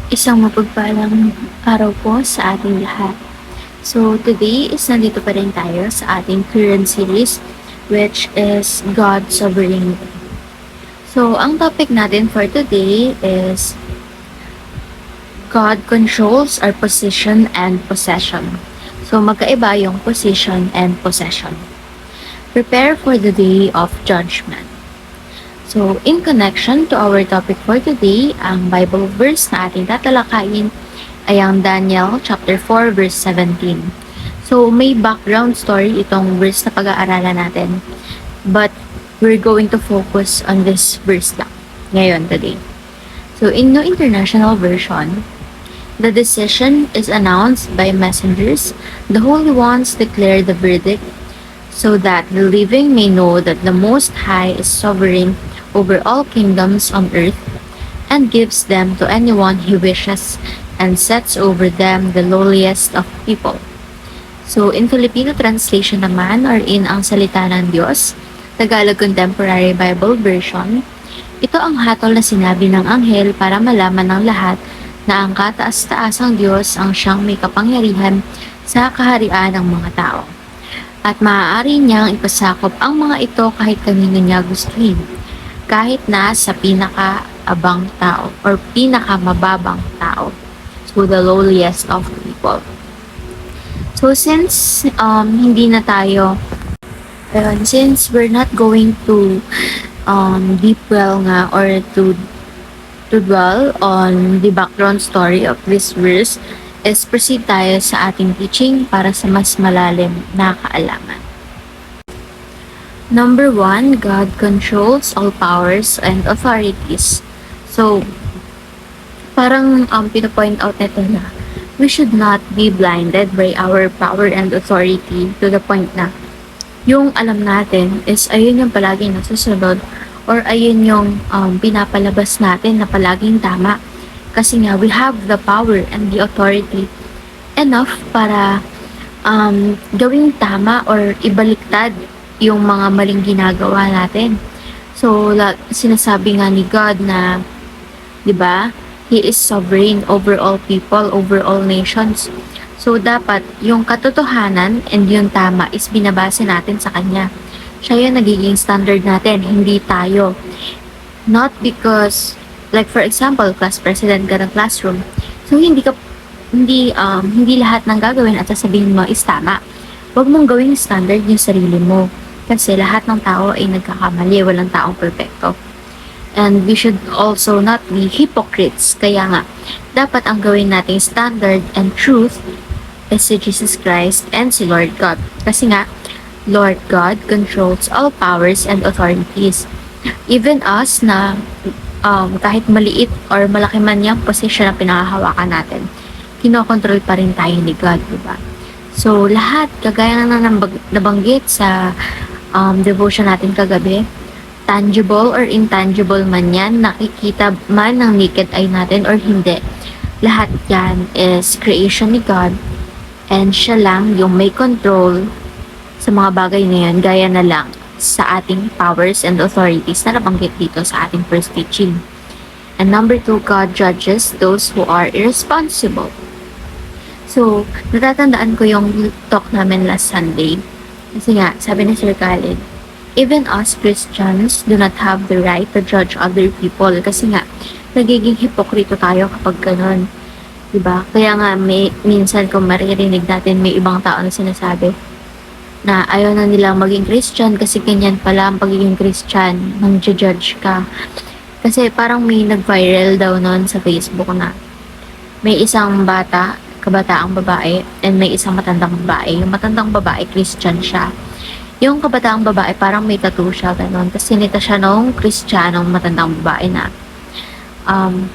Isang mapagpalang araw po sa ating lahat. So today is nandito pa rin tayo sa ating current series which is God Sovereignty. So ang topic natin for today is God controls our position and possession. So magkaiba yung position and possession. Prepare for the day of judgment. So, in connection to our topic for today, ang Bible verse na ating tatalakayin ay ang Daniel chapter 4 verse 17. So, may background story itong verse na pag-aaralan natin. But, we're going to focus on this verse lang ngayon today. So, in New International Version, the decision is announced by messengers. The Holy Ones declare the verdict so that the living may know that the Most High is sovereign over all kingdoms on earth and gives them to anyone he wishes and sets over them the lowliest of people. So, in Filipino translation naman or in ang salita ng Diyos, Tagalog Contemporary Bible Version, ito ang hatol na sinabi ng anghel para malaman ng lahat na ang kataas-taasang Diyos ang siyang may kapangyarihan sa kaharian ng mga tao. At maaari niyang ipasakop ang mga ito kahit kanino niya gustuhin, kahit na sa pinakaabang tao or pinakamababang tao, so the lowliest of people. So since hindi na tayo, since we're not going to deep well nga or to dwell on the background story of this verse, is proceed tayo sa ating teaching para sa mas malalim na kaalaman. Number 1, God controls all powers and authorities. So, parang pinapoint out nito na we should not be blinded by our power and authority to the point na yung alam natin is ayun yung palaging nasusunod or ayun yung pinapalabas natin na palaging tama. Kasi nga, we have the power and the authority enough para gawing tama or ibaliktad yung mga maling ginagawa natin. So, sinasabi nga ni God na, di ba, He is sovereign over all people, over all nations. So, dapat yung katotohanan and yung tama is binabase natin sa Kanya. Siya yung nagiging standard natin, hindi tayo. Not because, like for example, class president ka ng classroom. So, hindi lahat ng gagawin at sasabihin mo is tama. Huwag mong gawing standard yung sarili mo. Kasi lahat ng tao ay nagkakamali, walang taong perfecto. And we should also not be hypocrites. Kaya nga, dapat ang gawin nating standard and truth is si Jesus Christ and si Lord God. Kasi nga, Lord God controls all powers and authorities. Even us na kahit maliit or malaki man yung position na pinakahawakan natin, kinokontrol pa rin tayo ni God, diba? So, lahat, kagaya na nabanggit sa devotion natin kagabi, tangible or intangible man yan, nakikita man ng naked eye natin or hindi, lahat yan is creation ni God and siya lang yung may control sa mga bagay na yan, gaya na lang sa ating powers and authorities na nabanggit dito sa ating first teaching. And number 2, God judges those who are irresponsible. So, natatandaan ko yung talk namin last Sunday. Kasi nga, sabi ni Sir Khaled, even us Christians do not have the right to judge other people. Kasi nga, nagiging hipokrito tayo kapag ganun. Diba? Kaya nga, minsan kung maririnig natin, may ibang tao na sinasabi na ayaw na nilang maging Christian kasi ganyan pala ang pagiging Christian nang judge ka. Kasi parang may nag-viral daw noon sa Facebook na may isang kabataang babae, and may isang matandang babae. Yung matandang babae, Christian siya. Yung kabataang babae, parang may tattoo siya, gano'n. Tapos sinita siya nung Christianong matandang babae na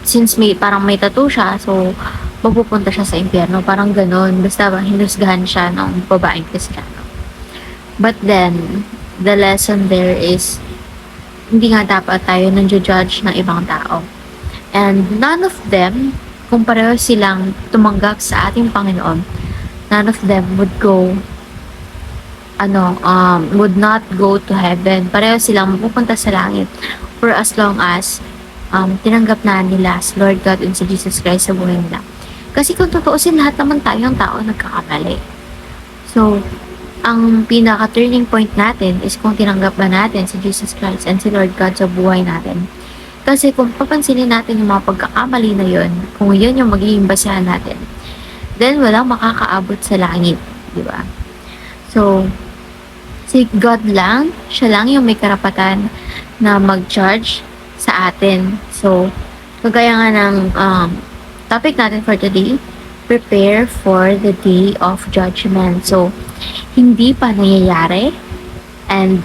since parang may tattoo siya, so mapupunta siya sa impyerno. Parang gano'n. Basta hinusgahan siya ng babaeng Kristiyano. But then, the lesson there is, hindi nga dapat tayo nang-judge ng ibang tao. And none of them, kung pareho silang tumanggap sa ating Panginoon, none of them would not go to heaven. Pareho silang mapupunta sa langit for as long as tinanggap na nila si Lord God and si Jesus Christ sa buhay nila. Kasi kung tutuusin, lahat naman tayong tao nagkakamali. So, ang pinaka-turning point natin is kung tinanggap ba natin si Jesus Christ and si Lord God sa buhay natin. Kasi kung papansinin natin yung mga pagkakamali na yun, kung yun yung magiging basehan natin, then walang makakaabot sa langit, di ba? So, si God lang, siya lang yung may karapatan na mag-judge sa atin. So, kagaya nga ng topic natin for today, prepare for the day of judgment. So, hindi pa nangyayari, and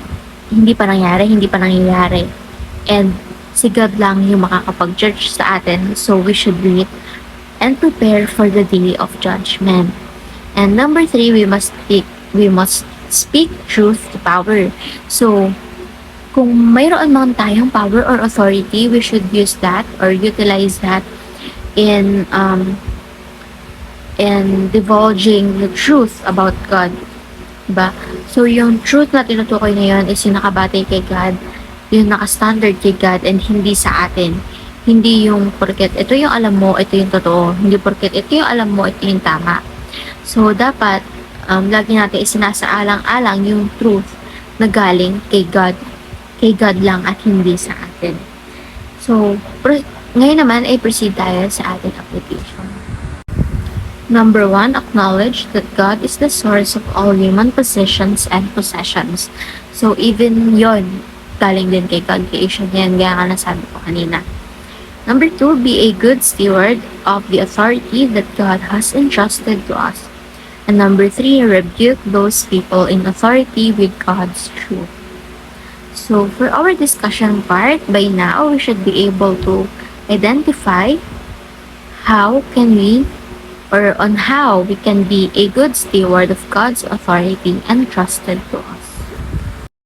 hindi pa nangyayari, and si God lang yung makakapag-judge sa atin. So, we should wait and prepare for the day of judgment. And number 3, we must speak truth to power. So, kung mayroon man tayong power or authority, we should use that or utilize that in divulging the truth about God. Diba? So, yung truth na tinutukoy na yun is yung nakabatay kay God, yung naka-standard kay God, and hindi sa atin. Hindi yung porket ito yung alam mo, ito yung totoo. Hindi porket ito yung alam mo, ito yung tama. So, dapat lagi natin isinasaalang-alang yung truth na galing kay God lang at hindi sa atin. So, ngayon naman ay proceed tayo sa ating application. Number 1, acknowledge that God is the source of all human positions and possessions. So, even yon galing din kay God, creation yan, gaya nga nasabi ko kanina. Number 2, be a good steward of the authority that God has entrusted to us. And number 3, rebuke those people in authority with God's truth. So, for our discussion part, by now, we should be able to identify how we can be a good steward of God's authority entrusted to us.